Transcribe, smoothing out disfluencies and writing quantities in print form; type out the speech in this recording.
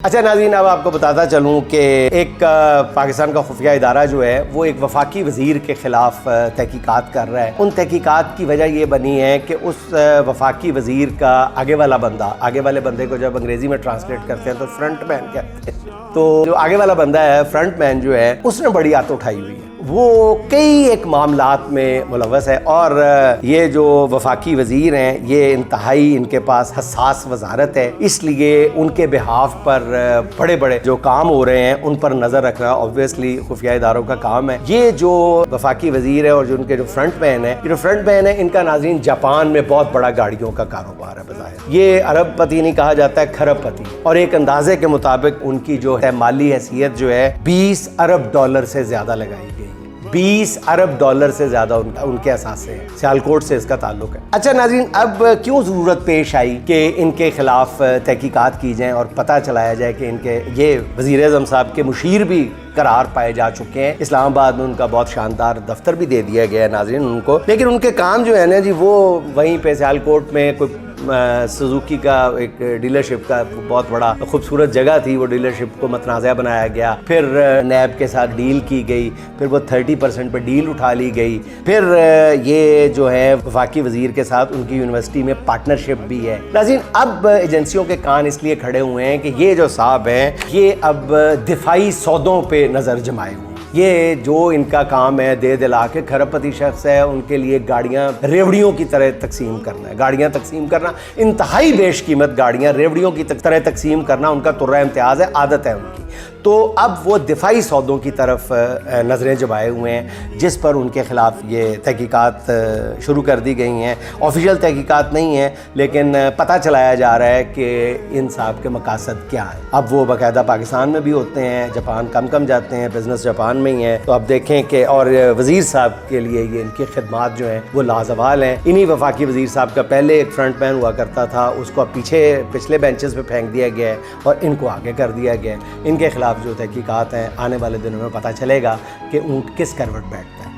اچھا ناظرین، اب آپ کو بتاتا چلوں کہ ایک پاکستان کا خفیہ ادارہ جو ہے وہ ایک وفاقی وزیر کے خلاف تحقیقات کر رہا ہے۔ ان تحقیقات کی وجہ یہ بنی ہے کہ اس وفاقی وزیر کا آگے والے بندے کو جب انگریزی میں ٹرانسلیٹ کرتے ہیں تو فرنٹ مین کہتے ہیں، تو جو آگے والا بندہ ہے فرنٹ مین جو ہے اس نے بڑی آت اٹھائی ہوئی ہے، وہ کئی ایک معاملات میں ملوث ہے، اور یہ جو وفاقی وزیر ہیں یہ انتہائی ان کے پاس حساس وزارت ہے، اس لیے ان کے بہاف پر بڑے بڑے جو کام ہو رہے ہیں ان پر نظر رکھنا اوبویسلی خفیہ اداروں کا کام ہے۔ یہ جو وفاقی وزیر ہے اور جو ان کے جو فرنٹ مین ہے ان کا ناظرین جاپان میں بہت بڑا گاڑیوں کا کاروبار ہے بظاہر۔ یہ ارب پتی نہیں کہا جاتا ہے، کھرب پتی، اور ایک اندازے کے مطابق ان کی جو ہے مالی حیثیت جو ہے $20 ارب سے زیادہ لگائی گئی، $20 ارب سے زیادہ ان کے اثاثے ہیں۔ سیالکوٹ سے اس کا تعلق ہے۔ اچھا ناظرین، اب کیوں ضرورت پیش آئی کہ ان کے خلاف تحقیقات کی جائیں اور پتہ چلایا جائے کہ ان کے یہ وزیر اعظم صاحب کے مشیر بھی قرار پائے جا چکے ہیں۔ اسلام آباد میں ان کا بہت شاندار دفتر بھی دے دیا گیا ہے ناظرین ان کو، لیکن ان کے کام جو ہے نا جی وہ وہیں پہ سیالکوٹ میں کوئی سوزوکی کا ایک ڈیلرشپ کا بہت بڑا خوبصورت جگہ تھی، وہ ڈیلرشپ کو متنازع بنایا گیا، پھر نیب کے ساتھ ڈیل کی گئی، پھر وہ 30% پہ ڈیل اٹھا لی گئی، پھر یہ جو ہے وفاقی وزیر کے ساتھ ان کی یونیورسٹی میں پارٹنرشپ بھی ہے۔ ناظرین، اب ایجنسیوں کے کان اس لیے کھڑے ہوئے ہیں کہ یہ جو صاحب ہیں یہ اب دفاعی سودوں پہ نظر جمائے ہوئے، یہ جو ان کا کام ہے دے دلا کے کھرب پتی شخص ہے ان کے لیے گاڑیاں ریوڑیوں کی طرح تقسیم کرنا ہے، گاڑیاں تقسیم کرنا، انتہائی بیش قیمت گاڑیاں ریوڑیوں کی طرح تقسیم کرنا ان کا ترہ امتیاز ہے، عادت ہے ان کی۔ تو اب وہ دفاعی سودوں کی طرف نظریں جمائے ہوئے ہیں، جس پر ان کے خلاف یہ تحقیقات شروع کر دی گئی ہیں۔ آفیشیل تحقیقات نہیں ہیں، لیکن پتہ چلایا جا رہا ہے کہ ان صاحب کے مقاصد کیا ہیں۔ اب وہ باقاعدہ پاکستان میں بھی ہوتے ہیں، جاپان کم جاتے ہیں، بزنس جاپان میں ہی ہے، تو اب دیکھیں کہ اور وزیر صاحب کے لیے یہ ان کی خدمات جو ہیں وہ لازوال ہیں۔ انہی وفاقی وزیر صاحب کا پہلے ایک فرنٹ مین ہوا کرتا تھا، اس کو پچھلے بینچز پہ پھینک دیا گیا ہے اور ان کو آگے کر دیا گیا ہے۔ ان کے خلاف جو تحقیقات ہیں آنے والے دنوں میں پتہ چلے گا کہ اونٹ کس کروٹ بیٹھ